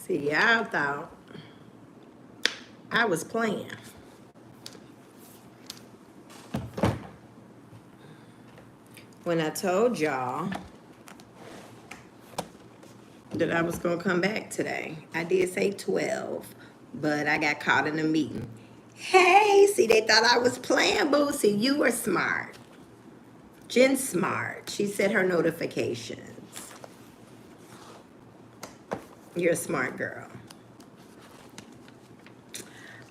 See, y'all thought I was playing. When I told y'all that I was going to come back today, I did say 12, but I got caught in a meeting. Hey, see, they thought I was playing, Boosie. You were smart. Jen smart. She set her notifications. You're a smart girl.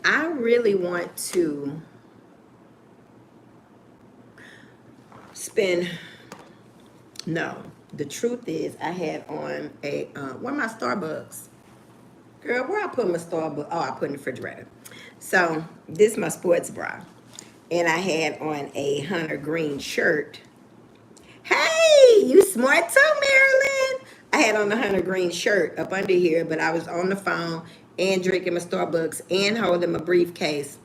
I really want to spend, no, the truth is I had on a, where my Starbucks? Girl, where I put my Starbucks? Oh, I put in the refrigerator. So this is my sports bra. And I had on a hunter green shirt. Hey, you smart too, Marilyn. I had on the hunter green shirt up under here, but I was on the phone and drinking my Starbucks and holding my briefcase.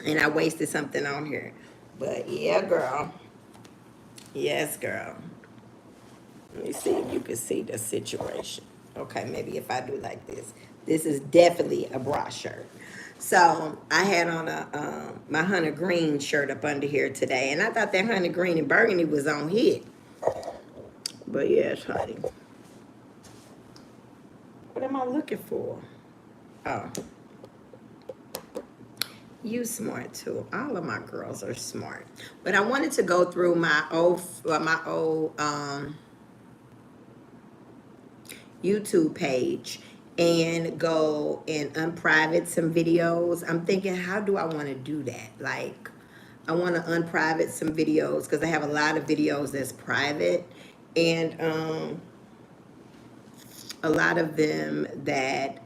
And I wasted something on here. But yeah, girl. Yes, girl. Let me see if you can see the situation. Okay, maybe if I do like this. This is definitely a bra shirt. So I had on a my hunter green shirt up under here today, and I thought that hunter green and burgundy was on hit. But yes, honey. What am I looking for? Oh, you smart too. All of my girls are smart. But I wanted to go through my old YouTube page and go and unprivate some videos. I'm thinking, how do I want to do that? Like, I want to unprivate some videos because I have a lot of videos that's private, and a lot of them that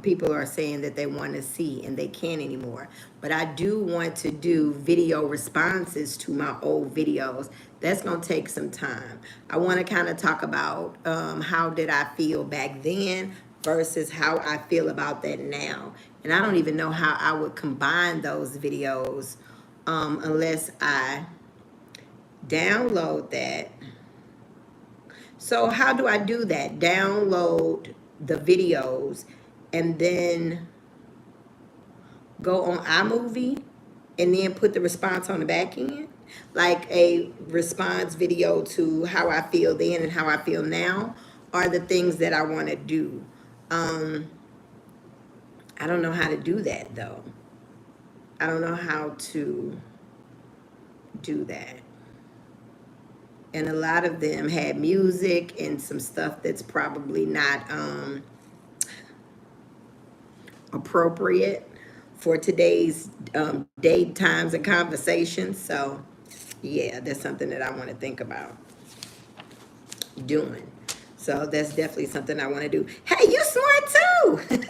people are saying that they want to see and they can't anymore. But I do want to do video responses to my old videos. That's going to take some time. I want to kind of talk about how did I feel back then versus how I feel about that now. And I don't even know how I would combine those videos unless I download that. So how do I do that? Download the videos and then go on iMovie and then put the response on the back end? Like a response video to how I feel then and how I feel now are the things that I want to do. I don't know how to do that though. I don't know how to do that. And a lot of them had music and some stuff that's probably not appropriate for today's date, times, and conversations. So, yeah, that's something that I want to think about doing. So that's definitely something I want to do. Hey, you smart too.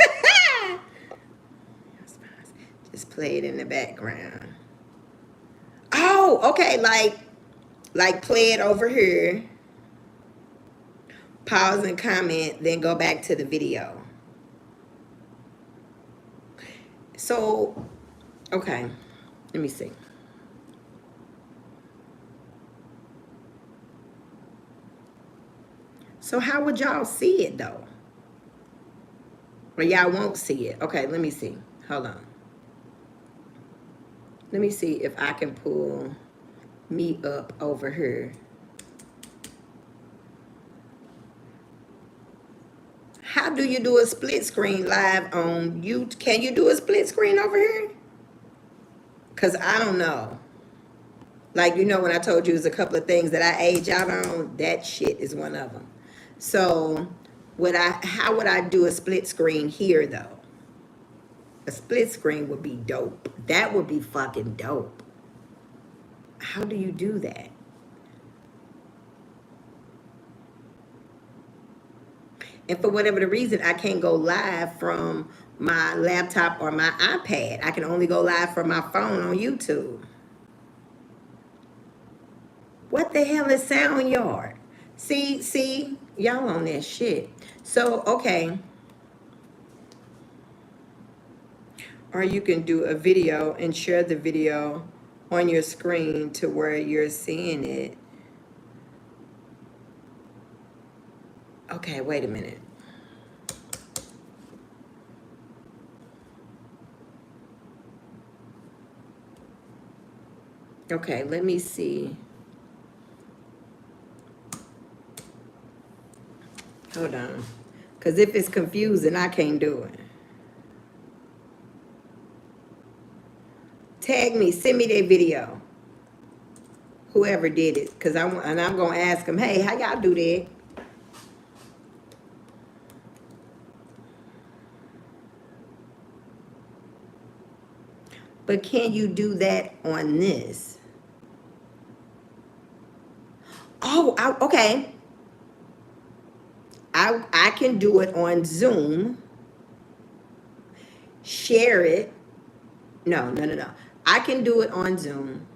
Just play it in the background. Oh, okay, like play it over here. Pause and comment, then go back to the video. So, okay, let me see. So how would y'all see it though? Or y'all won't see it. Okay, let me see. Hold on. Let me see if I can pull me up over here. How do you do a split screen live on you? Can you do a split screen over here? Because I don't know. Like, you know, when I told you there's a couple of things that I age out on, that shit is one of them. So how would I do a split screen here though? A split screen would be dope. That would be fucking dope. How do you do that? And for whatever the reason, I can't go live from my laptop or my iPad. I can only go live from my phone on YouTube. What the hell is SoundYard? See, y'all on that shit. So, okay. Or you can do a video and share the video on your screen to where you're seeing it. Okay, wait a minute. Okay, let me see. Hold on. Because if it's confusing, I can't do it. Tag me, send me their video. Whoever did it. Because I'm going to ask them, hey, how y'all do that? But can you do that on this? Oh, okay. I can do it on Zoom. Share it. No. I can do it on Zoom.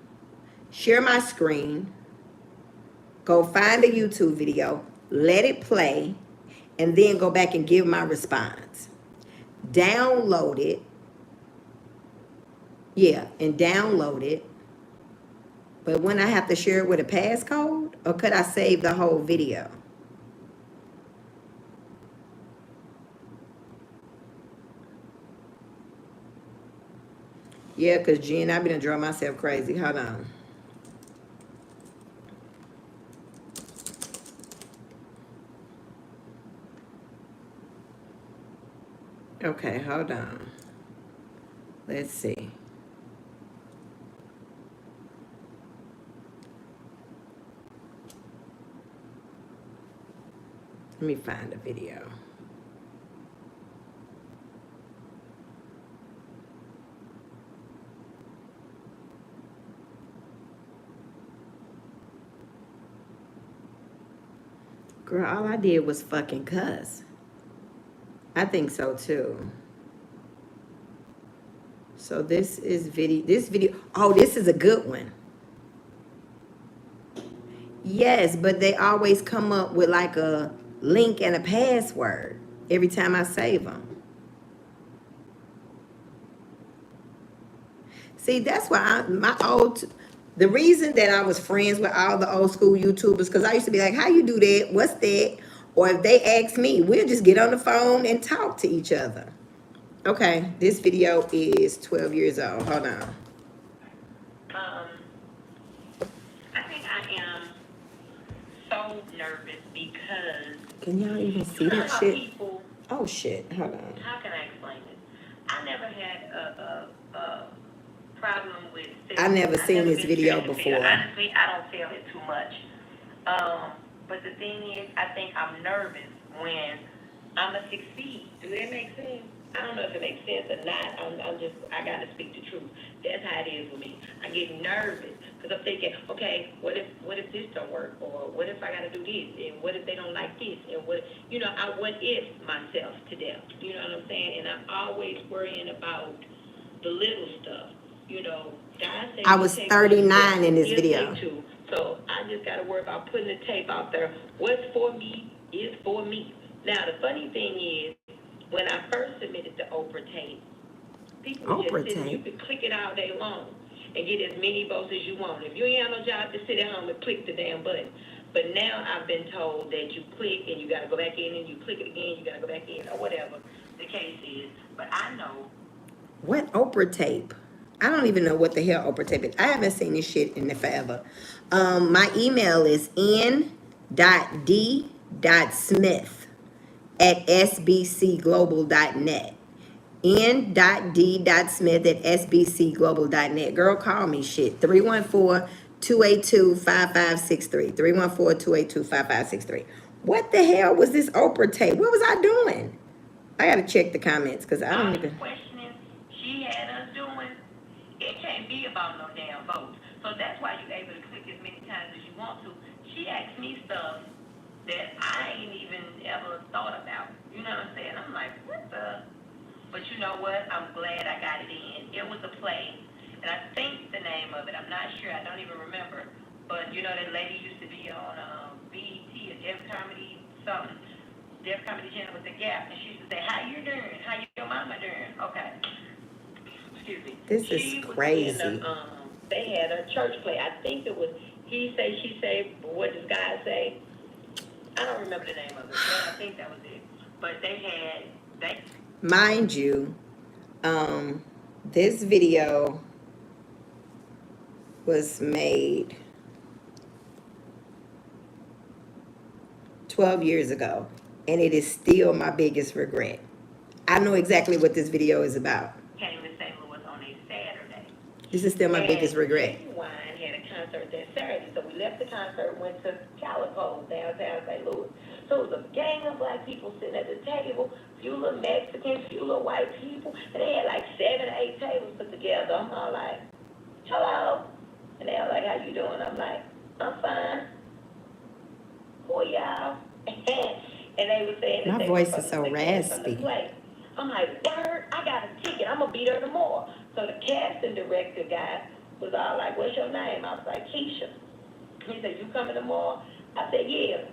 Share my screen. Go find a YouTube video. Let it play. And then go back and give my response. Download it. Yeah, and download it. But when I have to share it with a passcode, or could I save the whole video? Yeah, because Jen, I've been drawing myself crazy. Hold on. Okay, hold on. Let's see. Let me find a video. Girl, all I did was fucking cuss. I think so too. So this video, oh, this is a good one. Yes, but they always come up with like a link and a password every time I save them. See, that's why the reason that I was friends with all the old school YouTubers, because I used to be like, how you do that? What's that? Or if they ask me, we'll just get on the phone and talk to each other. Okay, this video is 12 years old. Hold on. I think I am so nervous because... Can y'all even see that shit? Oh, shit. Hold on. How can I explain it? I never had a problem with... I never seen this video before. Honestly, I don't feel it too much. But the thing is, I think I'm nervous when I'm going to succeed. Do that make sense? I don't know if it makes sense or not. I got to speak the truth. That's how it is with me. I get nervous because I'm thinking, okay, what if this don't work? Or what if I got to do this? And what if they don't like this? And what if myself to death? You know what I'm saying? And I'm always worrying about the little stuff. God said I was 39 in this video. So I just got to worry about putting the tape out there. What's for me is for me. Now, the funny thing is, when I first submitted the Oprah tape, people were just sitting, you could click it all day long and get as many votes as you want. If you ain't have no job, to sit at home and click the damn button. But now I've been told that you click and you got to go back in and you click it again, you got to go back in, or whatever the case is. But I know. What Oprah tape? I don't even know what the hell Oprah tape is. I haven't seen this shit in forever. My email is n.d.smith@sbcglobal.net. n.d.smith@sbcglobal.net. Girl, call me shit. 314-282-5563. 314-282-5563. What the hell was this Oprah tape? What was I doing? I gotta check the comments because I don't even... questioning she had us doing, it can't be about no damn votes. So that's why you're able to click as many times as you want to. She asked me stuff that I ain't even ever thought about. You know what I'm saying? I'm like, what the... But you know what? I'm glad I got it in. It was a play. And I think the name of it, I'm not sure. I don't even remember. But you know that lady used to be on BET or Def Comedy something. Def Comedy Channel with the Gap. And she used to say, how you doing? How your mama doing? Okay. Excuse me. This is crazy. They had a church play. I think it was He Say, She Say, What Does God Say? I don't remember the name of it, but I think that was it. But mind you, this video was made 12 years ago, and it is still my biggest regret. I know exactly what this video is about. Came to St. Louis on a Saturday. This is still my biggest regret. Genuine had a concert that Saturday, so we left the concert, went to Calico, downtown St. Louis. So it was a gang of black people sitting at the table, few little Mexicans, few little white people, and they had like 7 or 8 tables put together. I'm all like, hello. And they were like, how you doing? I'm like, I'm fine. Who are y'all? And they were saying, My voice is so raspy. I'm like, word, I got a ticket. I'm going to be there tomorrow. So the casting director guy was all like, what's your name? I was like, Keisha. He said, you coming tomorrow? I said, yeah.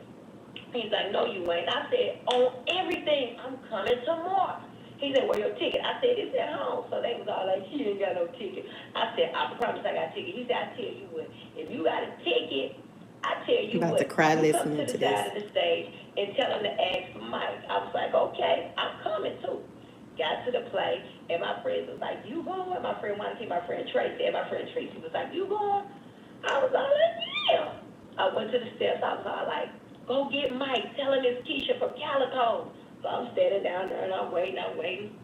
He's like, no, you ain't. I said, on everything, I'm coming tomorrow. He said, where your ticket? I said, it's at home. So they was all like, she ain't got no ticket. I said, I promise I got a ticket. He said, I tell you what, if you got a ticket, I tell you I'm about what, to cry you listening come to to the side this. of the stage and tell him to ask for Mike. I was like, okay, I'm coming too. Got to the play, and my friend was like, you going? My friend wanted to keep my friend Tracy, and my friend Tracy was like, you going? I was all like, yeah. I went to the steps. I was all like, go get Mike. Tell him it's Keisha from Calico. So I'm standing down there, and I'm waiting.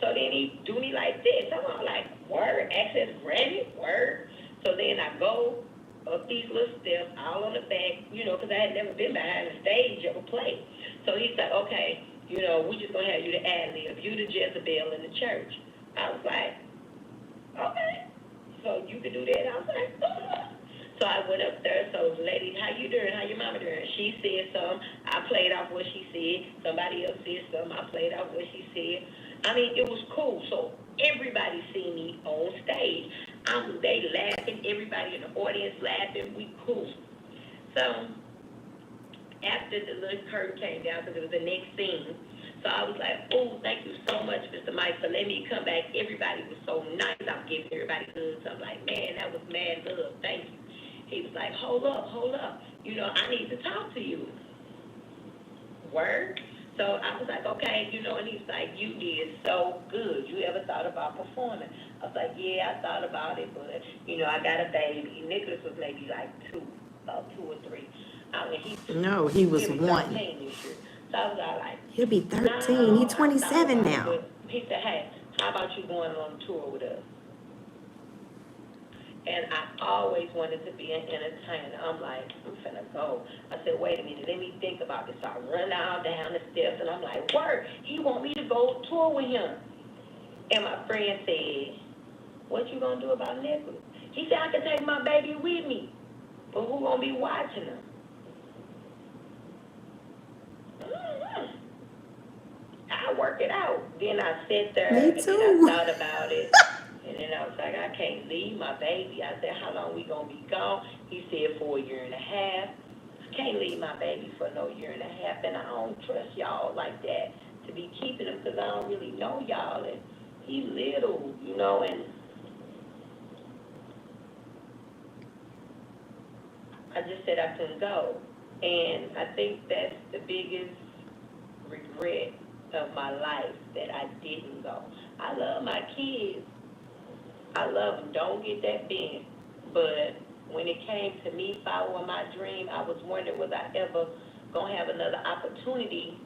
So then he do me like this. I'm all like, word, access granted, word. So then I go up these little steps, all on the back, you know, because I had never been behind the stage of a play. So he's like, okay, you know, we just going to have you to ad-lib. You the Jezebel in the church. I was like, okay. So you can do that? I was like, So I went up there. So, lady, how you doing? How your mama doing? She said something. I played off what she said. Somebody else said something. I played off what she said. I mean, it was cool. So everybody see me on stage. They laughing. Everybody in the audience laughing. We cool. So after the little curtain came down, because it was the next scene, so I was like, oh, thank you so much, Mr. Mike, for letting me come back. Everybody was so nice. I'm giving everybody hugs. I'm like, man, that was mad love. Thank you. He was like, hold up. You know, I need to talk to you. Word? So I was like, okay, you know, and he's like, you did so good. You ever thought about performing? I was like, yeah, I thought about it, but, you know, I got a baby. Nicholas was maybe like 2 or 3. I mean, No, he was 1. So I was all like, He'll be 13. He's 27 now. He said, hey, how about you going on tour with us? And I always wanted to be an entertainer. I'm like, I'm finna go. I said, wait a minute, let me think about this. So I run out down the steps, and I'm like, word, he want me to go tour with him. And my friend said, what you gonna do about Nicholas? He said, I can take my baby with me, but who gonna be watching him? I work it out. Then I sat there, Me and too. then I thought about it. And then I was like, I can't leave my baby. I said, how long we gonna be gone? He said, for 1.5 years. I can't leave my baby for no 1.5 years. And I don't trust y'all like that to be keeping him, because I don't really know y'all. And he little, you know, and I just said I couldn't go. And I think that's the biggest regret of my life, that I didn't go. I love my kids. I love them. Don't get that bent. But when it came to me following my dream, I was wondering, was I ever going to have another opportunity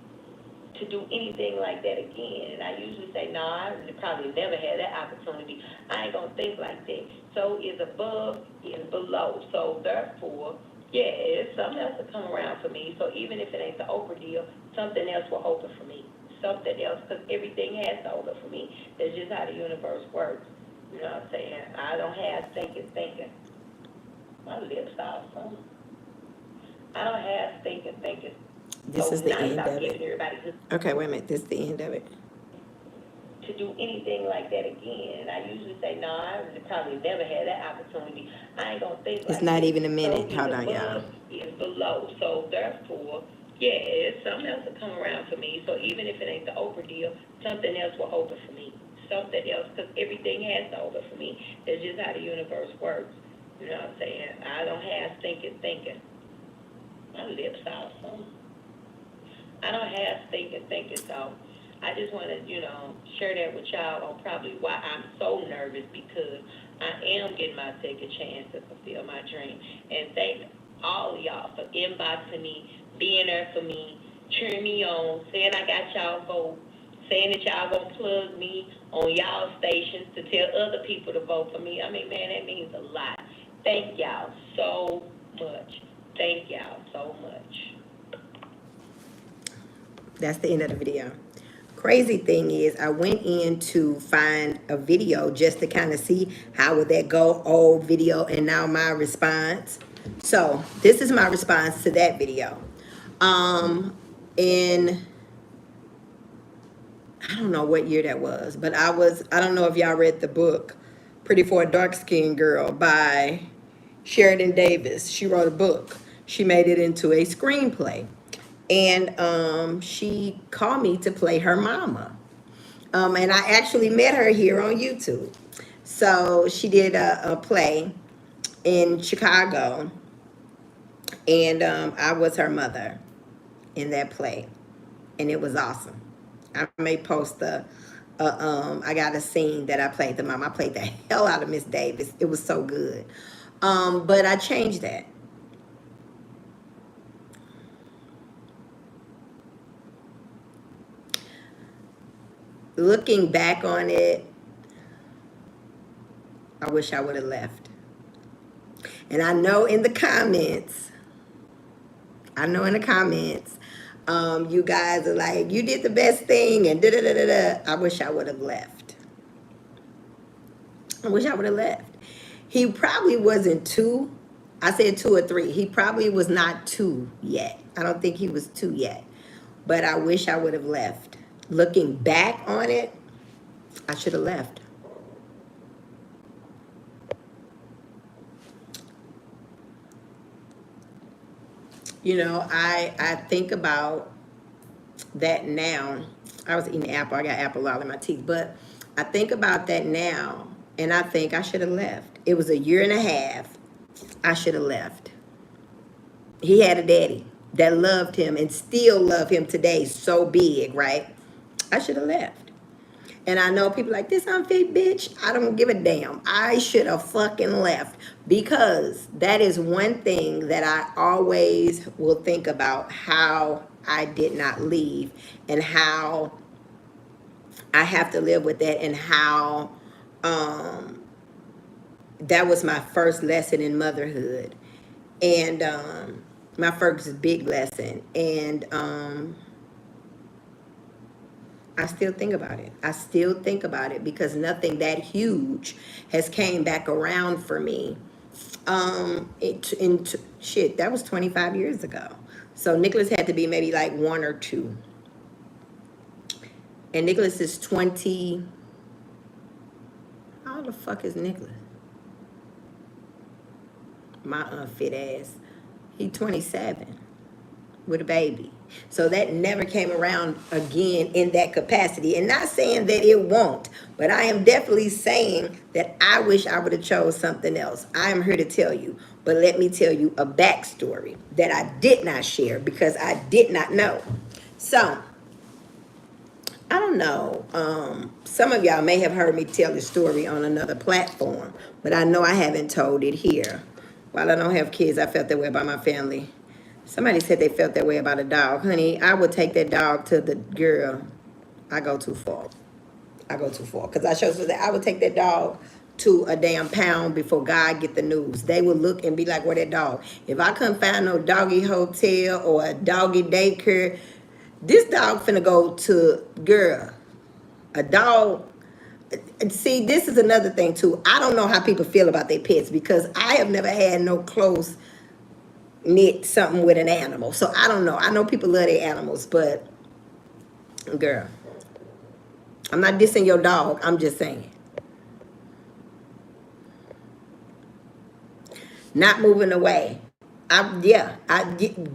to do anything like that again? And I usually say, no, I probably never had that opportunity. I ain't going to think like that. So is above, is below. So therefore, yeah, it's something else will come around for me. So even if it ain't the Oprah deal, something else will open for me. Something else, because everything has to open for me. That's just how the universe works. You know what I'm saying? I don't have thinking. My lips are awesome. I don't have thinking. This So is the nice, end I'm of giving it. everybody Okay, wait a minute. This is the end of it. to do anything like that again. And I usually say, no, I probably never had that opportunity. I ain't going to think like that. It's not even a minute. So Hold on, y'all. above is below. So therefore, yeah, it's something else will come around for me. So even if it ain't the Oprah deal, something else will open for me. Something else, because everything has to open for me. That's just how the universe works. You know what I'm saying? I don't have thinking. My lips are awesome. I don't have thinking, so I just want to, you know, share that with y'all on probably why I'm so nervous, because I am getting my second chance to fulfill my dream. And thank all of y'all for inboxing me, being there for me, cheering me on, saying I got y'all vote, saying that y'all gonna plug me on y'all stations to tell other people to vote for me. I mean, man, that means a lot. Thank y'all so much. Thank y'all so much. That's the end of the video. Crazy thing is, I went in to find a video just to kind of see how would that go, old video, and now my response. So this is my response to that video. In I don't know what year that was, but I don't know if y'all read the book Pretty for a Dark Skinned Girl by Sheridan Davis. She wrote a book. She made it into a screenplay. And she called me to play her mama. And I actually met her here on YouTube. So she did a play in Chicago, and I was her mother in that play, and it was awesome. I may post I got a scene that I played the mom. I played the hell out of Miss Davis. It was so good. But I changed that. Looking back on it, I wish I would have left. And I know in the comments, you guys are like, you did the best thing and da-da-da-da-da. I wish I would have left. I wish I would have left. He probably wasn't 2. I said 2 or 3. He probably was not 2 yet. I don't think he was 2 yet. But I wish I would have left. Looking back on it, I should have left. You know, I think about that now. I was eating apple. I got apple all in my teeth. But I think about that now, and I think I should have left. It was a year and a half. I should have left. He had a daddy that loved him and still love him today so big, right? I should have left. And I know people like, this unfit bitch. I don't give a damn. I should have fucking left, because that is one thing that I always will think about, how I did not leave and how I have to live with that, and how that was my first lesson in motherhood, and my first big lesson. And I still think about it. I still think about it because nothing that huge has came back around for me. Shit, that was 25 years ago. So Nicholas had to be maybe like 1 or 2. And Nicholas is 20. How the fuck is Nicholas? My unfit ass. He 27 with a baby. So that never came around again in that capacity. And not saying that it won't, but I am definitely saying that I wish I would have chose something else. I am here to tell you, but let me tell you a backstory that I did not share because I did not know. So, I don't know. Some of y'all may have heard me tell the story on another platform, but I know I haven't told it here. While I don't have kids, I felt that way about my family. Somebody said they felt that way about a dog. Honey, I would take that dog to the girl. I go too far. Because I showed that I would take that dog to a damn pound before God get the news. They would look and be like, where that dog? If I couldn't find no doggy hotel or a doggy daycare, this dog finna go to, girl, a dog. See, this is another thing too. I don't know how people feel about their pets because I have never had no close knit something with an animal. So I don't know. I know people love their animals, but girl, I'm not dissing your dog. I'm just saying. Not moving away.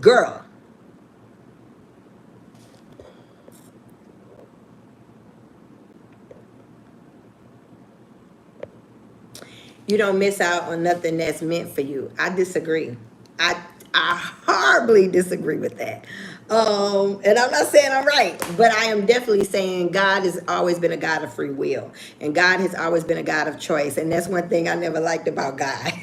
Girl. You don't miss out on nothing that's meant for you. I disagree. I probably disagree with that. And I'm not saying I'm right, but I am definitely saying God has always been a God of free will, and God has always been a God of choice, and that's one thing I never liked about God.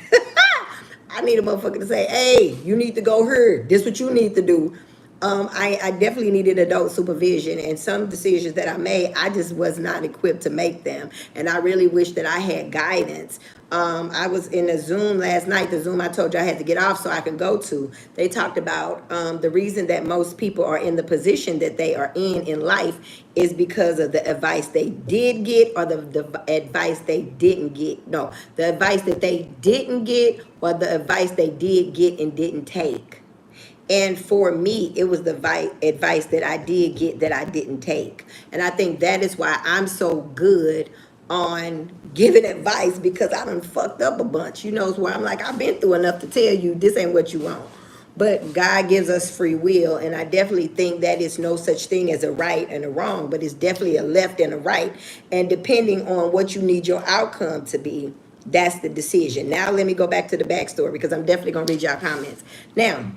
I need a motherfucker to say, hey, you need to go here. This what you need to do. I definitely needed adult supervision, and some decisions that I made, I just was not equipped to make them. And I really wish that I had guidance. I was in a Zoom last night, the Zoom I told you I had to get off so I could go to. They talked about the reason that most people are in the position that they are in life is because of the advice they did get, or the advice they didn't get. No, the advice that they didn't get, or the advice they did get and didn't take. And for me, it was the advice that I did get that I didn't take. And I think that is why I'm so good on giving advice, because I done fucked up a bunch. You know, it's where I'm like, I've been through enough to tell you this ain't what you want. But God gives us free will, and I definitely think that it's no such thing as a right and a wrong, but it's definitely a left and a right. And depending on what you need your outcome to be, that's the decision. Now let me go back to the backstory, because I'm definitely gonna read y'all comments. Now,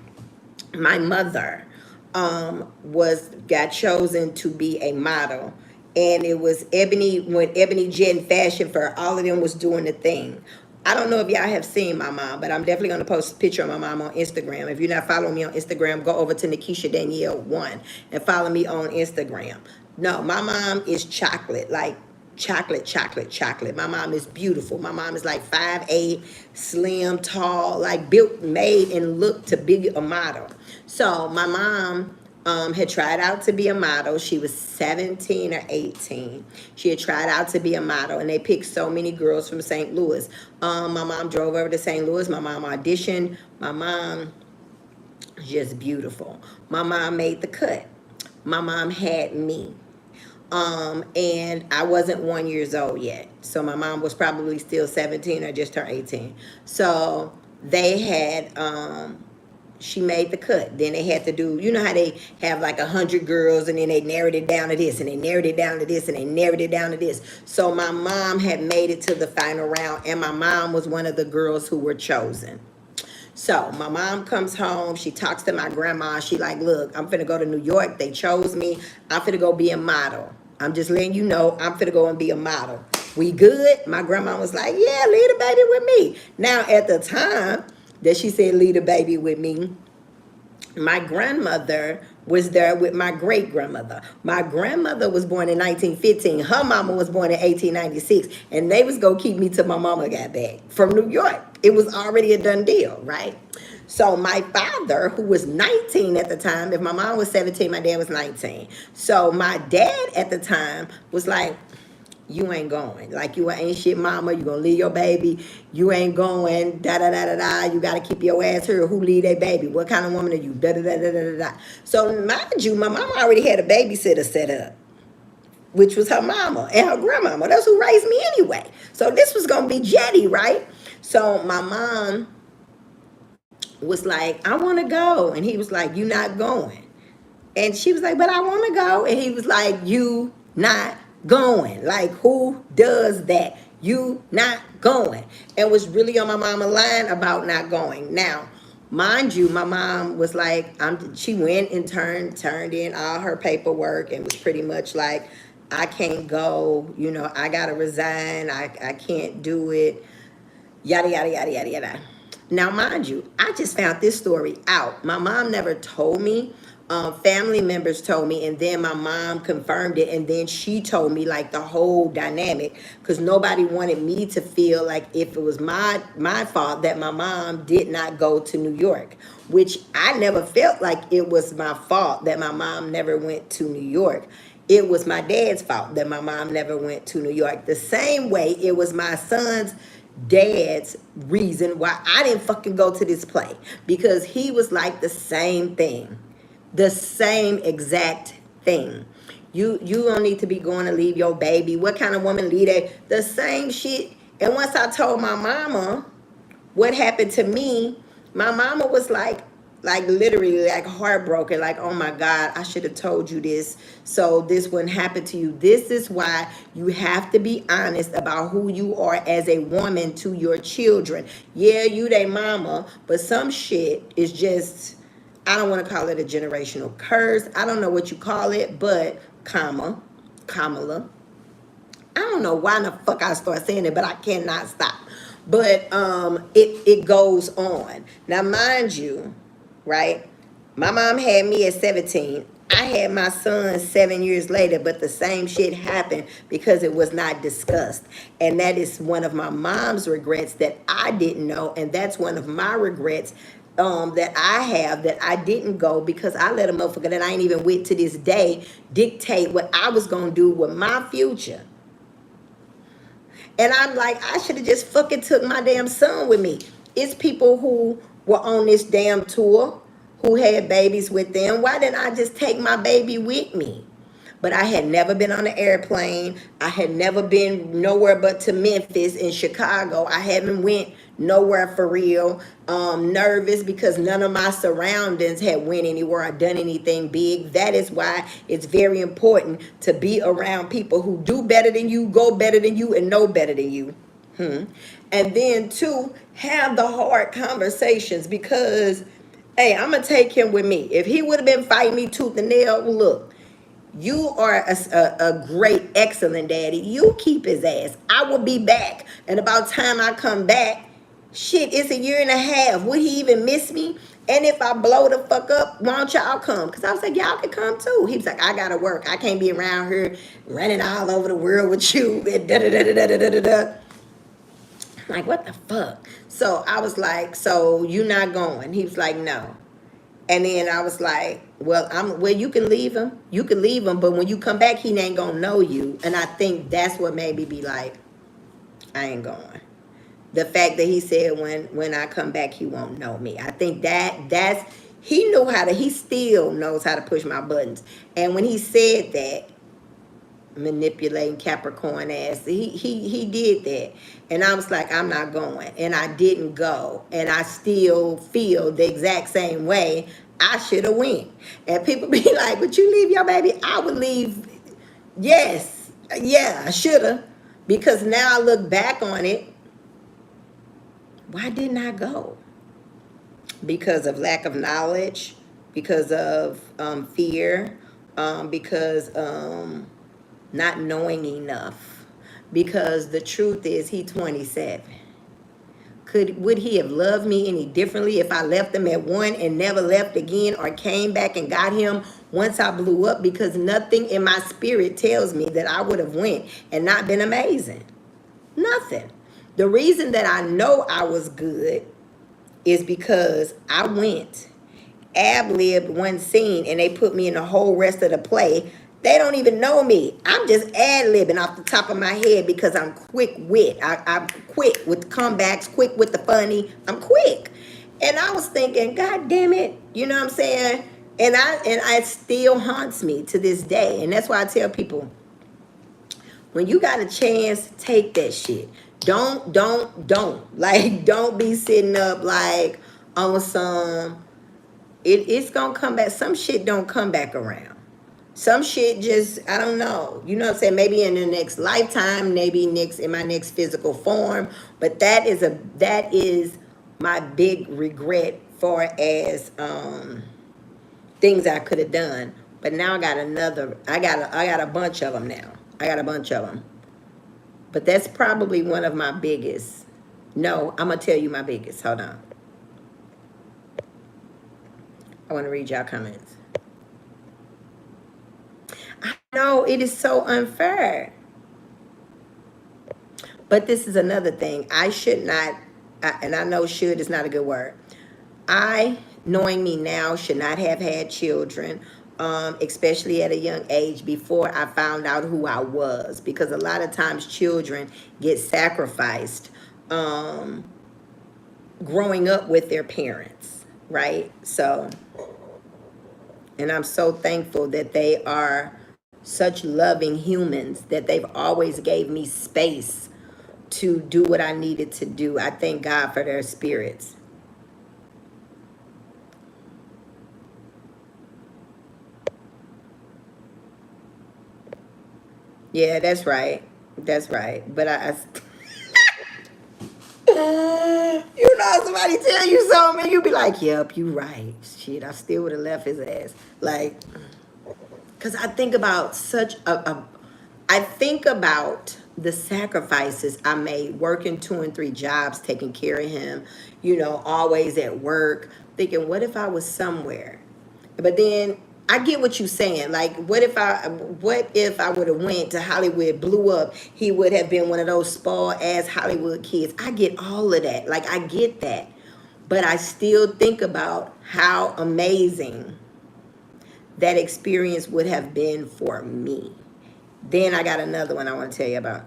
my mother got chosen to be a model, and it was Ebony, when Ebony Jet and Fashion Fair, all of them was doing the thing. I don't know if y'all have seen my mom, but I'm definitely going to post a picture of my mom on Instagram. If you're not following me on Instagram, go over to Nikisha Danielle 1 and follow me on Instagram. No, my mom is chocolate, like chocolate, chocolate, chocolate. My mom is beautiful. My mom is like 5'8", slim, tall, like built, made, and looked to be a model. So my mom had tried out to be a model. She was 17 or 18. She had tried out to be a model, and they picked so many girls from St. Louis. My mom drove over to St. Louis. My mom auditioned. My mom, just beautiful. My mom made the cut. My mom had me. And I wasn't 1 year old yet. So my mom was probably still 17 or just turned 18. So they had, she made the cut. Then they had to do, you know how they have like 100 girls, and then they narrowed it down to this, and they narrowed it down to this, and they narrowed it down to this. So my mom had made it to the final round, and my mom was one of the girls who were chosen. So my mom comes home, she talks to my grandma, she like, look, I'm finna go to New York, they chose me, I'm finna go be a model. I'm just letting you know, I'm finna go and be a model. We good? My grandma was like, yeah, leave the baby with me. Now, at the time that she said leave the baby with me, my grandmother was there with my great-grandmother. My grandmother was born in 1915. Her mama was born in 1896. And they was going to keep me till my mama got back from New York. It was already a done deal, right? So my father, who was 19 at the time, if my mom was 17, my dad was 19. So my dad at the time was like, you ain't going. Like, you ain't shit mama. You gonna leave your baby. You ain't going. Da-da-da-da-da. You gotta keep your ass here. Who leave their baby? What kind of woman are you? Da-da-da-da-da-da. So mind you, my mama already had a babysitter set up, which was her mama and her grandmama. That's who raised me anyway. So this was gonna be Jetty, right? So my mom was like, I wanna go. And he was like, you not going. And she was like, but I wanna go. And he was like, you not going. Like, who does that? You not going. And was really on my mama line about not going. Now, mind you, my mom was like, she went and turned in all her paperwork, and was pretty much like, I can't go, you know, I gotta resign, I can't do it, yada, yada, yada, yada, yada. Now, mind you, I just found this story out. My mom never told me. Family members told me, and then my mom confirmed it, and then she told me like the whole dynamic, because nobody wanted me to feel like if it was my fault that my mom did not go to New York, which I never felt like it was my fault that my mom never went to New York. It was my dad's fault that my mom never went to New York. The same way it was my son's dad's reason why I didn't fucking go to this play, because he was like the same thing. The same exact thing. You don't need to be going to leave your baby. What kind of woman leave that? The same shit. And once I told my mama what happened to me, my mama was like literally like heartbroken, like, oh my God, I should have told you this so this wouldn't happen to you. This is why you have to be honest about who you are as a woman to your children. Yeah, you they mama, but some shit is just, I don't want to call it a generational curse. I don't know what you call it, but Kamala. I don't know why in the fuck I start saying it, but I cannot stop. But it goes on. Now, mind you, right? My mom had me at 17. I had my son 7 years later, but the same shit happened because it was not discussed. And that is one of my mom's regrets that I didn't know. And that's one of my regrets that I have, that I didn't go because I let a motherfucker that I ain't even with to this day dictate what I was going to do with my future. And I'm like, I should have just fucking took my damn son with me. It's people who were on this damn tour who had babies with them. Why didn't I just take my baby with me? But I had never been on an airplane. I had never been nowhere but to Memphis and Chicago. I haven't went nowhere for real. Nervous because none of my surroundings had went anywhere or done anything big. That is why it's very important to be around people who do better than you, go better than you, and know better than you. And then two, have the hard conversations because, hey, I'm gonna take him with me. If he would have been fighting me tooth and nail, look, you are a great, excellent daddy. You keep his ass. I will be back. And about time I come back, shit, it's 1.5 years. Would he even miss me? And if I blow the fuck up, why don't y'all come? Because I was like, y'all can come too. He was like, I gotta work. I can't be around here running all over the world with you. And da da da da da da da da. I'm like, what the fuck? So I was like, so you not going? He was like, no. And then I was like, well, you can leave him. You can leave him, but when you come back, he ain't gonna know you. And I think that's what made me be like, I ain't going. The fact that he said when I come back, he won't know me. I think he still knows how to push my buttons. And when he said that, manipulating Capricorn ass, he did that. And I was like, I'm not going. And I didn't go. And I still feel the exact same way. I should have went. And people be like, would you leave your baby? I would leave. Yes. Yeah, I should have. Because now I look back on it. Why didn't I go? Because of lack of knowledge, because of fear, because not knowing enough. Because the truth is, he's 27. Would he have loved me any differently if I left him at 1 and never left again, or came back and got him once I blew up? Because nothing in my spirit tells me that I would have went and not been amazing. Nothing. The reason that I know I was good is because I went, ad-libbed one scene, and they put me in the whole rest of the play. They don't even know me. I'm just ad-libbing off the top of my head because I'm quick wit. I'm quick with the comebacks, quick with the funny. I'm quick. And I was thinking, God damn it, you know what I'm saying? And it still haunts me to this day. And that's why I tell people, when you got a chance, take that shit. Don't. Like, don't be sitting up like on some, it's gonna come back. Some shit don't come back around. Some shit just, I don't know. You know what I'm saying? Maybe in the next lifetime, maybe in my next physical form. But that is my big regret for as things I could have done. But now I got a bunch of them now. I got a bunch of them. But that's probably one of my biggest. No, I'm going to tell you my biggest. Hold on. I want to read y'all comments. I know it is so unfair. But this is another thing. I should not, and I know should is not a good word. I, knowing me now, should not have had children, especially at a young age before I found out who I was. Because a lot of times children get sacrificed growing up with their parents, right? So, and I'm so thankful that they are such loving humans that they've always gave me space to do what I needed to do. I thank God for their spirits. Yeah, that's right. That's right. But You know, somebody tell you something and you be like, yep, you right. Shit, I still would have left his ass. Like, because I think about I think about the sacrifices I made working 2 and 3 jobs, taking care of him, you know, always at work, thinking, what if I was somewhere? But then I get what you're saying. Like, what if I would have went to Hollywood, blew up, he would have been one of those spoiled ass Hollywood kids. I get all of that. Like, I get that. But I still think about how amazing that experience would have been for me. Then I got another one I want to tell you about.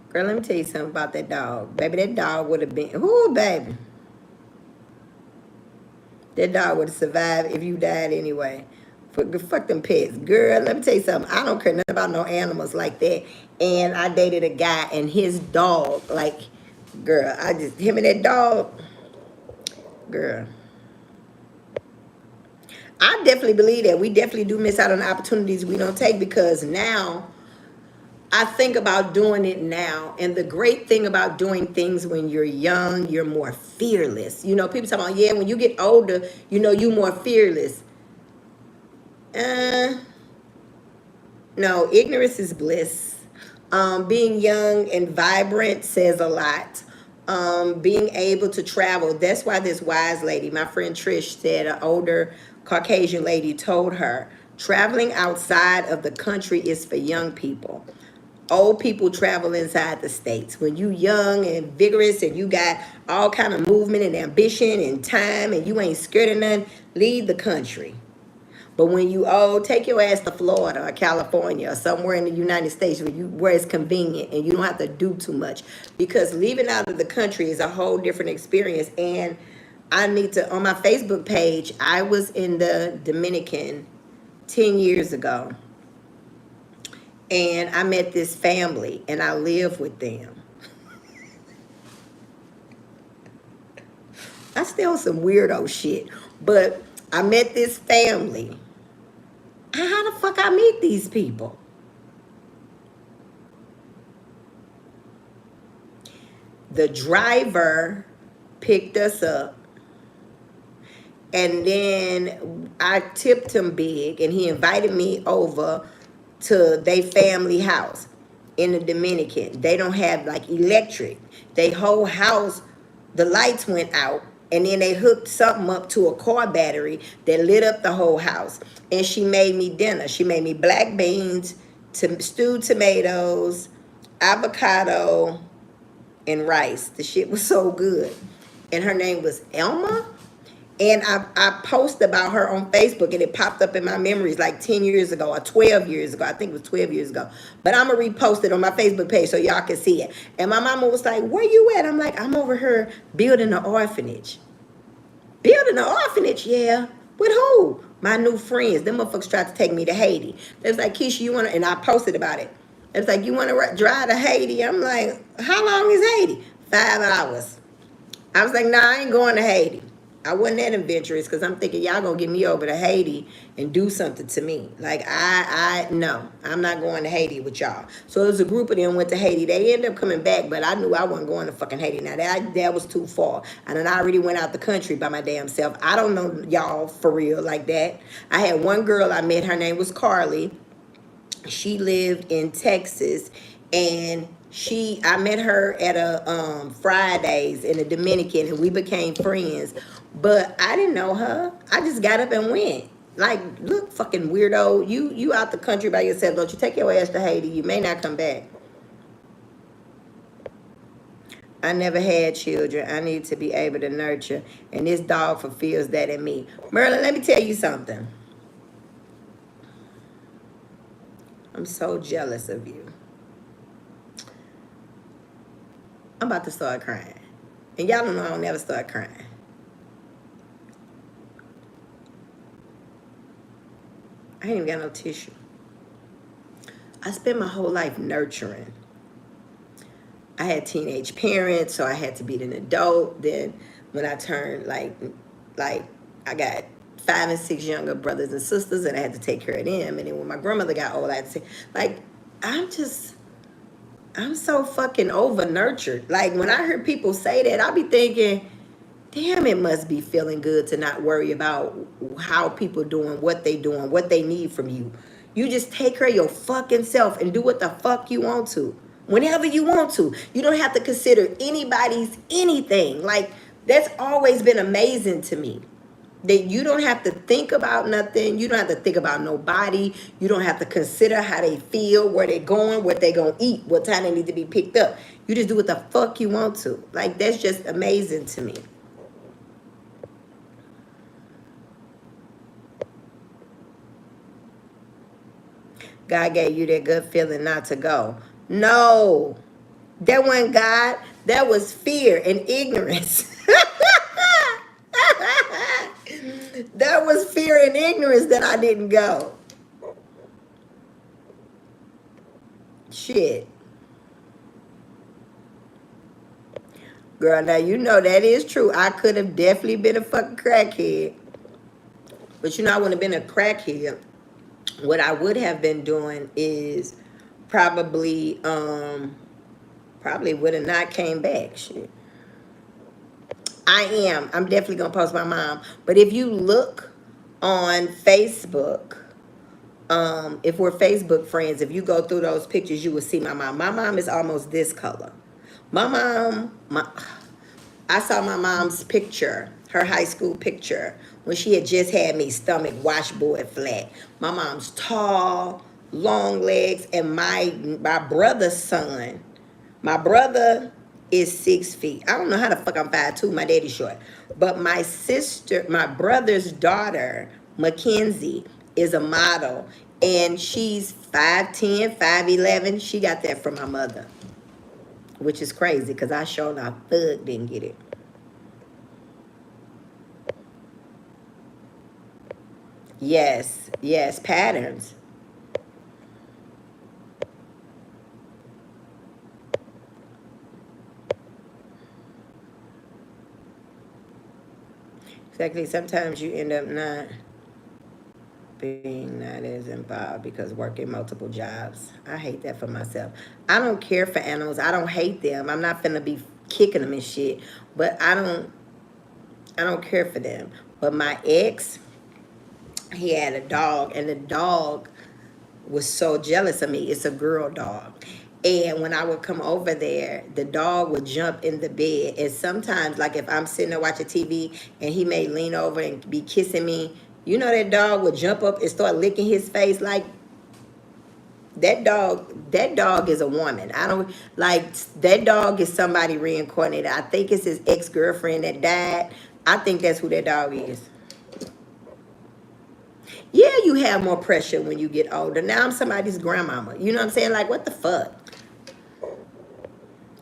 Girl, let me tell you something about that dog. Baby, that dog would have been, ooh, baby. That dog would have survived if you died anyway. Fuck them pets. Girl, let me tell you something. I don't care nothing about no animals like that. And I dated a guy and his dog, like, girl, him and that dog, girl. I definitely believe that. We definitely do miss out on opportunities we don't take because now I think about doing it now. And the great thing about doing things when you're young, you're more fearless. You know, people talk about, yeah, when you get older, you know, you more fearless. No, ignorance is bliss. Being young and vibrant says a lot. Being able to travel. That's why this wise lady, my friend Trish, said an older Caucasian lady told her, traveling outside of the country is for young people. Old people travel inside the states. When you young and vigorous and you got all kind of movement and ambition and time and you ain't scared of nothing, leave the country. But when you old, take your ass to Florida or California or somewhere in the United States where it's convenient and you don't have to do too much. Because leaving out of the country is a whole different experience. And I need to, on my Facebook page, I was in the Dominican 10 years ago. And I met this family and I live with them. I still some weirdo shit. But I met this family. How the fuck I meet these people? The driver picked us up. And then I tipped him big and he invited me over to their family house in the Dominican. They don't have like electric. They whole house, the lights went out and then they hooked something up to a car battery that lit up the whole house. And she made me dinner. She made me black beans, stewed tomatoes, avocado, and rice. The shit was so good. And her name was Elma. And I posted about her on Facebook and it popped up in my memories like 10 years ago or 12 years ago. I think it was 12 years ago. But I'm going to repost it on my Facebook page so y'all can see it. And my mama was like, where you at? I'm like, I'm over here building an orphanage. Building an orphanage? Yeah. With who? My new friends. Them motherfuckers tried to take me to Haiti. They was like, Keisha, you want to, and I posted about it. It was like, you want to drive to Haiti? I'm like, how long is Haiti? 5 hours. I was like, nah, I ain't going to Haiti. I wasn't that adventurous because I'm thinking y'all gonna get me over to Haiti and do something to me. Like no, I'm not going to Haiti with y'all. So it was a group of them went to Haiti. They ended up coming back, but I knew I wasn't going to fucking Haiti. Now that was too far. And then I already went out the country by my damn self. I don't know y'all for real like that. I had one girl I met, her name was Carly. She lived in Texas and I met her at a Fridays in the Dominican and we became friends. But I didn't know her. I just got up and went. Like, look, fucking weirdo. You out the country by yourself. Don't you take your ass to Haiti. You may not come back. I never had children. I need to be able to nurture. And this dog fulfills that in me. Merlin, let me tell you something. I'm so jealous of you. I'm about to start crying. And y'all don't know I don't never start crying. I ain't even got no tissue. I spent my whole life nurturing. I had teenage parents, so I had to be an adult. Then when I turned like I got 5 and 6 younger brothers and sisters, and I had to take care of them. And then when my grandmother got old, I had to say, like, I'm so fucking over nurtured. Like when I hear people say that, I be thinking, damn, it must be feeling good to not worry about how people doing, what they doing, what they need from you. You just take care of your fucking self and do what the fuck you want to. Whenever you want to. You don't have to consider anybody's anything. Like, that's always been amazing to me. That you don't have to think about nothing. You don't have to think about nobody. You don't have to consider how they feel, where they going, what they gonna eat, what time they need to be picked up. You just do what the fuck you want to. Like, that's just amazing to me. God gave you that good feeling not to go. No, that wasn't God. That was fear and ignorance. That was fear and ignorance that I didn't go. Shit. Girl, now you know that is true. I could have definitely been a fucking crackhead. But you know, I wouldn't have been a crackhead. What I would have been doing is probably would have not came back. Shit. I'm definitely gonna post my mom. But if you look on Facebook, if we're Facebook friends, if you go through those pictures, you will see my mom. My mom is almost this color. I saw my mom's picture, her high school picture, when she had just had me stomach washboard flat. My mom's tall, long legs, and my brother's son. My brother is 6 feet. I don't know how the fuck I'm 5'2". My daddy's short. But my brother's daughter, Mackenzie, is a model. And she's 5'10", 5'11". She got that from my mother. Which is crazy, because I sure enough didn't get it. Yes, patterns. Exactly. Sometimes you end up not being not as involved because working multiple jobs. I hate that for myself. I don't care for animals. I don't hate them. I'm not finna be kicking them and shit. But I don't care for them. But my ex, he had a dog, and the dog was so jealous of me. It's a girl dog. And when I would come over there, the dog would jump in the bed. And sometimes, like if I'm sitting there watching TV and he may lean over and be kissing me, you know that dog would jump up and start licking his face. Like that dog is a woman. I don't like that dog is somebody reincarnated. I think it's his ex-girlfriend that died. I think that's who that dog is. Yeah, you have more pressure when you get older. Now I'm somebody's grandmama. You know what I'm saying? Like, what the fuck?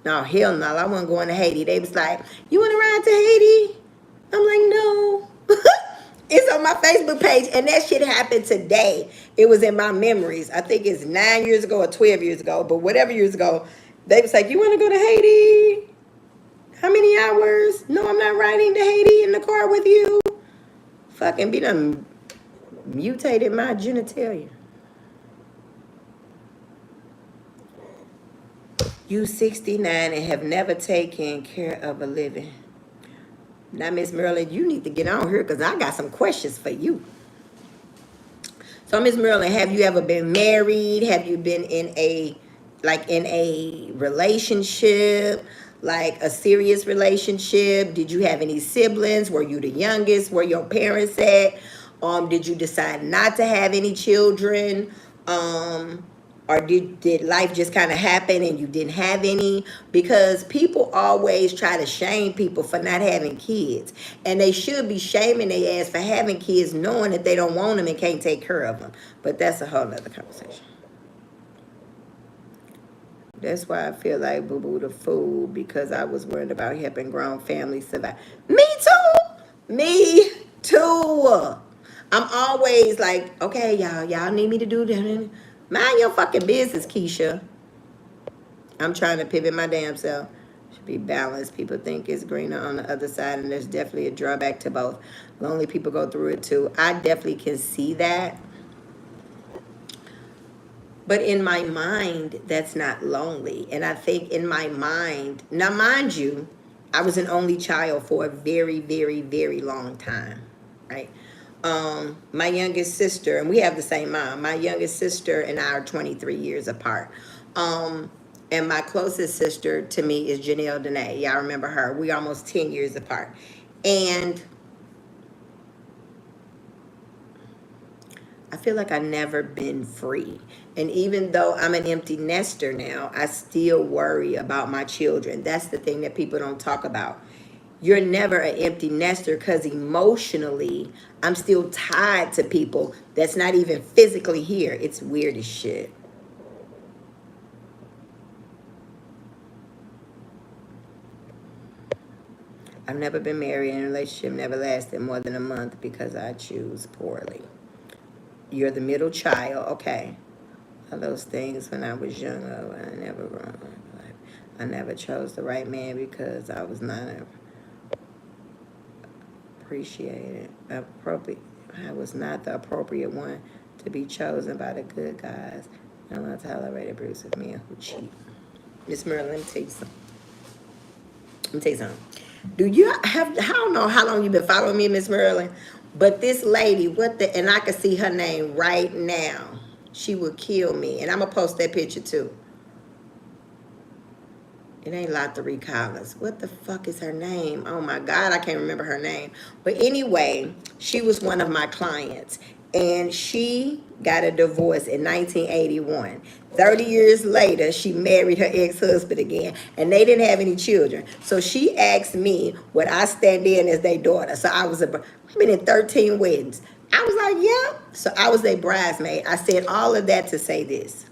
No, hell no. I wasn't going to Haiti. They was like, you want to ride to Haiti? I'm like, no. It's on my Facebook page, and that shit happened today. It was in my memories. I think it's 9 years ago or 12 years ago, but whatever years ago, they was like, you want to go to Haiti? How many hours? No, I'm not riding to Haiti in the car with you. Fucking be done mutated my genitalia. You 69 and have never taken care of a living. Now, Miss Marilyn, you need to get on here because I got some questions for you. So, Miss Marilyn, have you ever been married? Have you been in a relationship, like a serious relationship? Did you have any siblings? Were you the youngest? Where your parents at? Did you decide not to have any children? Or did life just kind of happen and you didn't have any? Because people always try to shame people for not having kids. And they should be shaming their ass for having kids knowing that they don't want them and can't take care of them. But that's a whole nother conversation. That's why I feel like Boo Boo the fool, because I was worried about helping grown families survive. Me too. Me too. I'm always like, okay, y'all need me to do that. Mind your fucking business, Keisha. I'm trying to pivot my damn self. Should be balanced. People think it's greener on the other side, and there's definitely a drawback to both. Lonely people go through it too. I definitely can see that. But in my mind, that's not lonely. And I think in my mind, now mind you, I was an only child for a very, very, very long time, right? My youngest sister, and we have the same mom, my youngest sister and I are 23 years apart. And my closest sister to me is Janelle Danae. Y'all remember her. We almost 10 years apart. And I feel like I've never been free. And even though I'm an empty nester now, I still worry about my children. That's the thing that people don't talk about. You're never an empty nester because emotionally, I'm still tied to people that's not even physically here. It's weird as shit. I've never been married, and a relationship never lasted more than a month because I choose poorly. You're the middle child, okay. All those things when I was younger, I never chose the right man because I was not appropriate. I was not the appropriate one to be chosen by the good guys. I'm not tolerated abusive men who cheat. Miss Merlin, let me tell you something. Let me tell you something. Do you have, I don't know how long you've been following me, Miss Merlin, but this lady, and I can see her name right now. She would kill me. And I'm going to post that picture too. It ain't Lottery Collins. What the fuck is her name? Oh my God, I can't remember her name. But anyway, she was one of my clients. And she got a divorce in 1981. 30 years later, she married her ex-husband again. And they didn't have any children. So she asked me, would I stand in as their daughter? So I've been in 13 weddings. I was like, yeah. So I was their bridesmaid. I said all of that to say this.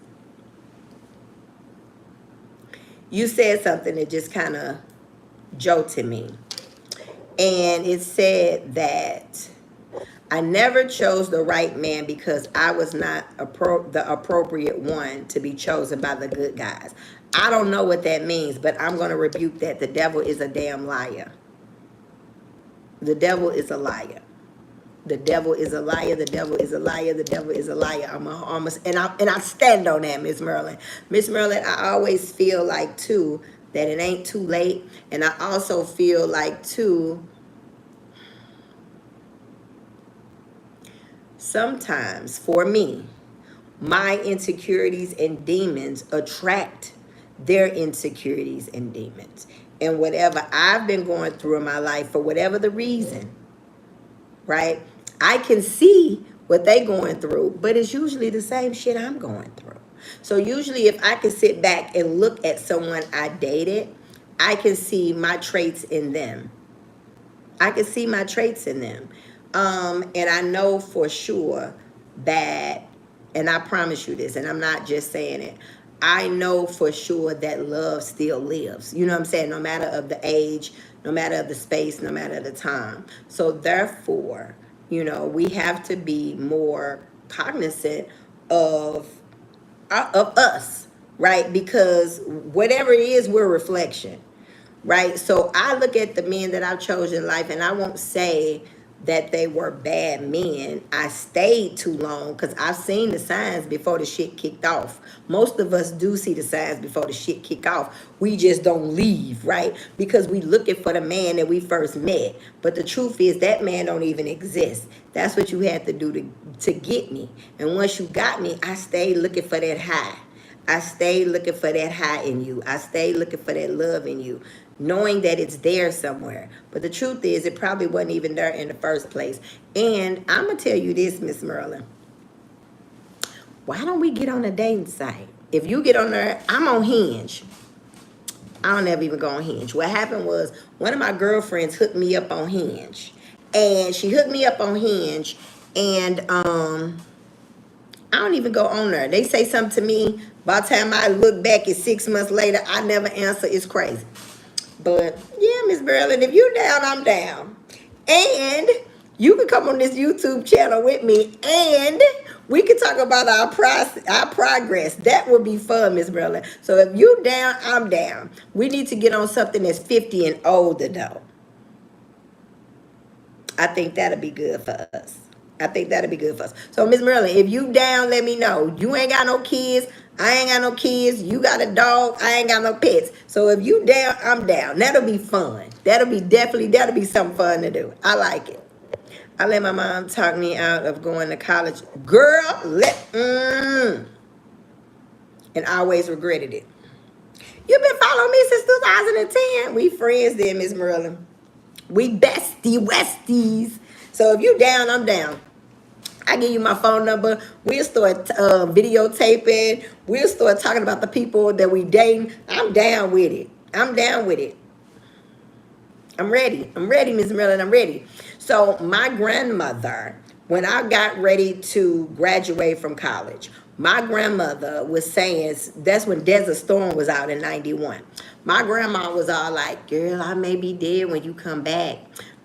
You said something that just kind of jolted me. And it said that I never chose the right man because I was not the appropriate one to be chosen by the good guys. I don't know what that means, but I'm going to rebuke that. The devil is a damn liar. The devil is a liar. The devil is a liar. The devil is a liar. The devil is a liar. And I stand on that, Miss Merlin. Miss Merlin, I always feel like too that it ain't too late, and I also feel like too. Sometimes for me, my insecurities and demons attract their insecurities and demons, and whatever I've been going through in my life for whatever the reason, right? I can see what they going through, but it's usually the same shit I'm going through. So usually if I can sit back and look at someone I dated, I can see my traits in them. I can see my traits in them. And I know for sure that, and I promise you this, and I'm not just saying it, I know for sure that love still lives. You know what I'm saying? No matter of the age, no matter of the space, no matter the time. So therefore, you know, we have to be more cognizant of us, right? Because whatever it is, we're a reflection, right? So I look at the men that I've chosen in life, and I won't say that they were bad men. I stayed too long because I've seen the signs before the shit kicked off. Most of us do see the signs before the shit kick off. We just don't leave, right? Because we looking for the man that we first met. But the truth is that man don't even exist. That's what you had to do to get me. And once you got me, I stayed looking for that high. I stayed looking for that high in you. I stayed looking for that love in you, knowing that it's there somewhere. But the truth is, it probably wasn't even there in the first place. And I'm going to tell you this, Miss Merlin. Why don't we get on a dating site? If you get on there, I'm on Hinge. I don't ever even go on Hinge. What happened was one of my girlfriends hooked me up on Hinge. And she hooked me up on Hinge. And I don't even go on there. They say something to me. By the time I look back at 6 months later, I never answer. It's crazy. But yeah, Miss Berlin, if you down, I'm down. And you can come on this YouTube channel with me, and we can talk about our progress. That would be fun, Miss Berlin. So if you down, I'm down. We need to get on something that's 50 and older, though. I think that'll be good for us. I think that'll be good for us. So, Miss Merlin, if you down, let me know. You ain't got no kids. I ain't got no kids. You got a dog. I ain't got no pets. So if you down, I'm down. That'll be fun. That'll be something fun to do. I like it. I let my mom talk me out of going to college. Girl, and I always regretted it. You've been following me since 2010. We friends then, Miss Merlin. We bestie westies. So if you down, I'm down. I give you my phone number. We'll start videotaping. We'll start talking about the people that we dating. I'm down with it. I'm down with it. I'm ready. I'm ready, Miss Merlin. I'm ready. So my grandmother, when I got ready to graduate from college, my grandmother was saying, that's when Desert Storm was out in 91. My grandma was all like, girl, I may be dead when you come back.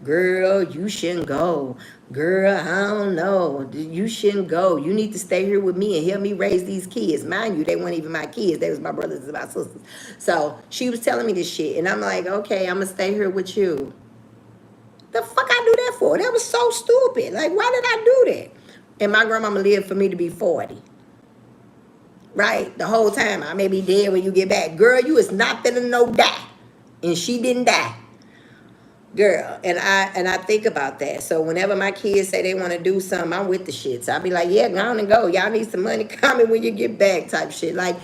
Girl, you shouldn't go. Girl, I don't know. You shouldn't go. You need to stay here with me and help me raise these kids. Mind you, they weren't even my kids. They was my brothers and my sisters. So she was telling me this shit. And I'm like, okay, I'm going to stay here with you. The fuck I do that for? That was so stupid. Like, why did I do that? And my grandmama lived for me to be 40. Right? The whole time. I may be dead when you get back. Girl, you is not finna no die. And she didn't die. Girl, and I think about that. So whenever my kids say they want to do something, I'm with the shit. So I'll be like, yeah, go on and go. Y'all need some money coming when you get back type shit. Like,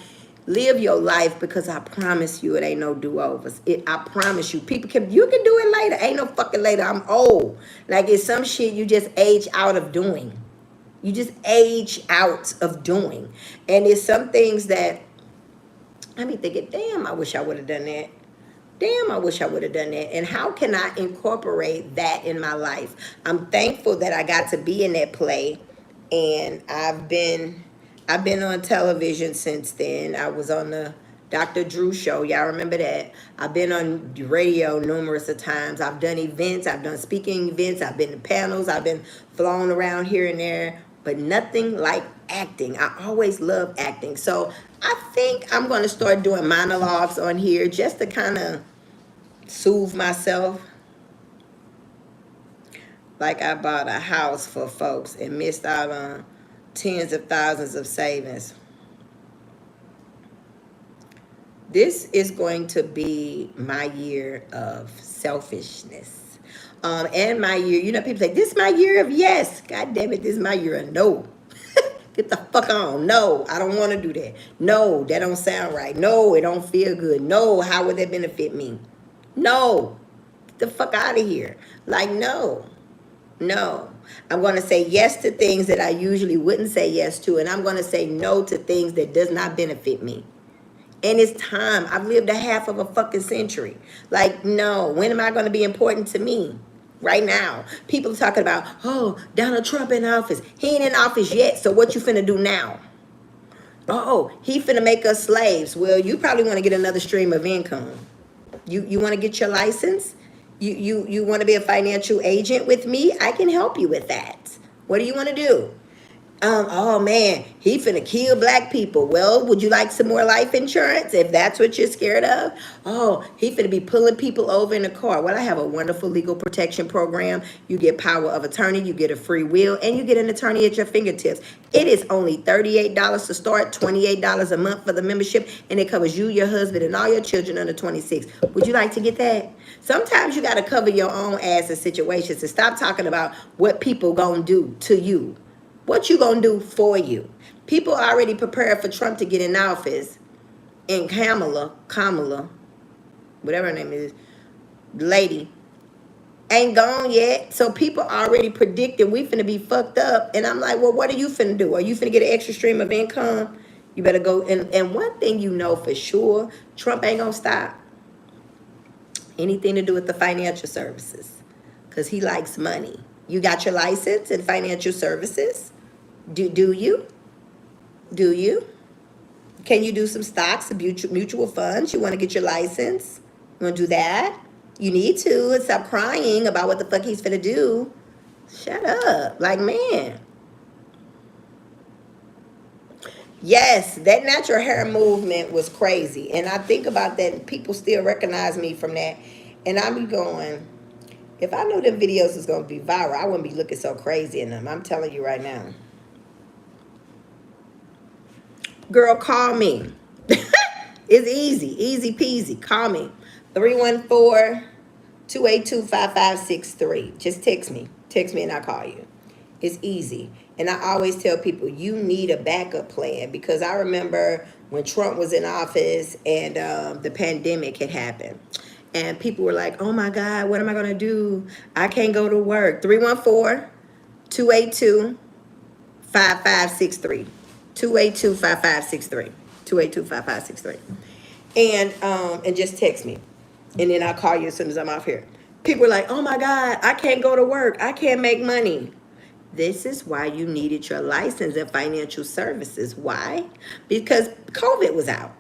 live your life, because I promise you it ain't no do-overs. I promise you. You can do it later. Ain't no fucking later. I'm old. Like, it's some shit you just age out of doing. You just age out of doing. And it's some things that I be thinking, damn, I wish I would have done that. Damn, I wish I would have done that. And how can I incorporate that in my life? I'm thankful that I got to be in that play. And I've been on television since then. I was on the Dr. Drew show. Y'all remember that? I've been on radio numerous of times. I've done events. I've done speaking events. I've been to panels. I've been flown around here and there. But nothing like acting. I always love acting. So I think I'm going to start doing monologues on here just to kind of soothe myself. Like I bought a house for folks and missed out on tens of thousands of savings. This is going to be my year of selfishness. And my year, you know, people say, this is my year of yes. God damn it, this is my year of no. Get the fuck on. No, I don't want to do that. No, that don't sound right. No, it don't feel good. No, how would that benefit me? No, get the fuck out of here. Like, no. I'm going to say yes to things that I usually wouldn't say yes to, and I'm going to say no to things that does not benefit me. And it's time. I've lived a half of a fucking century. Like, no, when am I going to be important to me? Right now. People are talking about, oh, Donald Trump in office. He ain't in office yet, so what you finna do now? Oh, he finna make us slaves. Well, you probably want to get another stream of income. You want to get your license? You want to be a financial agent with me? I can help you with that. What do you want to do? Oh man, he finna kill black people. Well, would you like some more life insurance if that's what you're scared of? Oh, he finna be pulling people over in a car. Well, I have a wonderful legal protection program. You get power of attorney, you get a free will, and you get an attorney at your fingertips. It is only $38 to start, $28 a month for the membership, and it covers you, your husband, and all your children under 26. Would you like to get that? Sometimes you gotta cover your own ass in situations and stop talking about what people gonna do to you. What you gonna do for you? People already prepared for Trump to get in office, and Kamala, whatever her name is, the lady, ain't gone yet. So people already predicting we finna be fucked up. And I'm like, well, what are you finna do? Are you finna get an extra stream of income? You better go. And one thing you know for sure, Trump ain't gonna stop anything to do with the financial services, because he likes money. You got your license in financial services? Do you? Can you do some stocks, mutual funds? You want to get your license? You want to do that? You need to, and stop crying about what the fuck he's finna do. Shut up. Like, man. Yes, that natural hair movement was crazy. And I think about that, and people still recognize me from that. And I be going, If I knew them videos was gonna be viral, I wouldn't be looking so crazy in them. I'm telling you right now. Girl, call me. It's easy peasy. Call me. 314-282-5563. Just text me. Text me and I'll call you. It's easy. And I always tell people you need a backup plan, because I remember when Trump was in office and the pandemic had happened. And people were like, oh my God, what am I going to do? I can't go to work. 314-282-5563. 282-5563. 282-5563. And just text me. And then I'll call you as soon as I'm off here. People are like, oh my God, I can't go to work. I can't make money. This is why you needed your license in financial services. Why? Because COVID was out.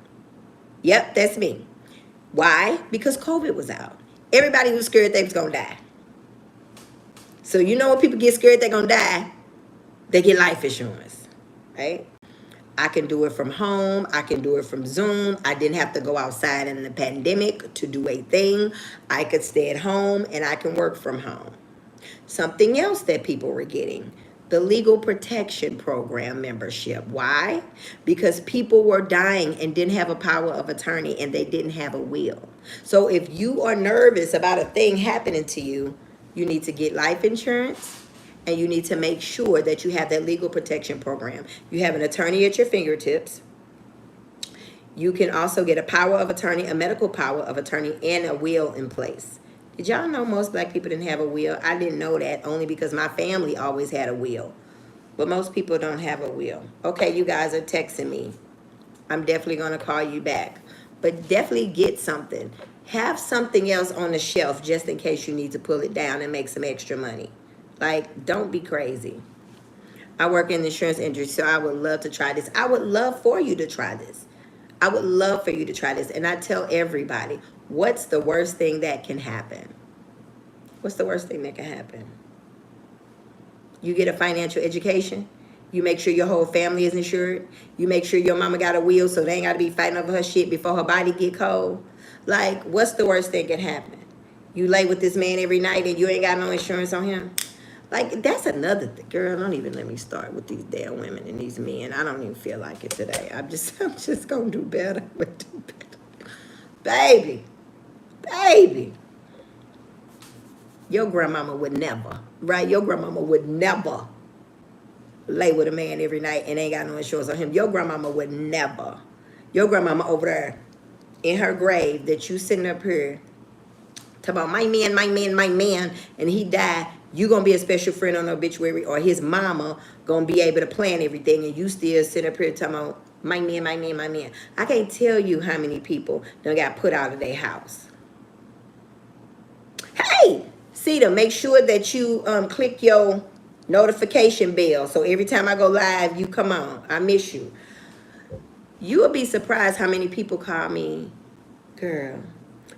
Yep, that's me. Why? Because COVID was out. Everybody was scared they was going to die. So you know when people get scared they're going to die, they get life insurance, right? I can do it from home. I can do it from Zoom. I didn't have to go outside in the pandemic to do a thing. I could stay at home and I can work from home. Something else that people were getting, the legal protection program membership. Why? Because people were dying and didn't have a power of attorney and they didn't have a will. So if you are nervous about a thing happening to you, you need to get life insurance and you need to make sure that you have that legal protection program. You have an attorney at your fingertips. You can also get a power of attorney, a medical power of attorney, and a will in place. Did y'all know most black people didn't have a will? I didn't know that, only because my family always had a will. But most people don't have a will. Okay, you guys are texting me. I'm definitely going to call you back. But definitely get something. Have something else on the shelf just in case you need to pull it down and make some extra money. Like, don't be crazy. I work in the insurance industry, so I would love to try this. I would love for you to try this. I would love for you to try this. And I tell everybody, what's the worst thing that can happen? What's the worst thing that can happen? You get a financial education. You make sure your whole family is insured. You make sure your mama got a will so they ain't got to be fighting over her shit before her body get cold. Like, what's the worst thing that can happen? You lay with this man every night and you ain't got no insurance on him? Like, that's another thing. Girl, don't even let me start with these damn women and these men. I don't even feel like it today. I'm just going to do better. Baby. Your grandmama would never, right? Your grandmama would never lay with a man every night and ain't got no insurance on him. Your grandmama would never. Your grandmama over there in her grave that you sitting up here talking about my man, and he died. You gonna be a special friend on the obituary, or his mama gonna be able to plan everything, and you still sitting up here talking about my man. I can't tell you how many people done got put out of their house. Hey, Cedar, make sure that you click your notification bell so every time I go live, you come on. I miss you. You will be surprised how many people call me, girl,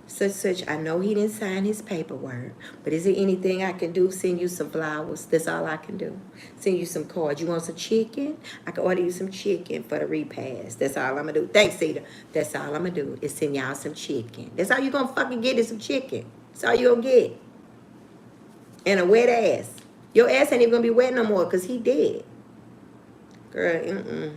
such, I know he didn't sign his paperwork, but is there anything I can do? Send you some flowers. That's all I can do. Send you some cards. You want some chicken? I can order you some chicken for the repast. That's all I'm going to do. Thanks, Cedar. That's all I'm going to do is send y'all some chicken. That's all you going to fucking get is some chicken. That's all you going to get. And a wet ass. Your ass ain't even going to be wet no more because he dead. Girl,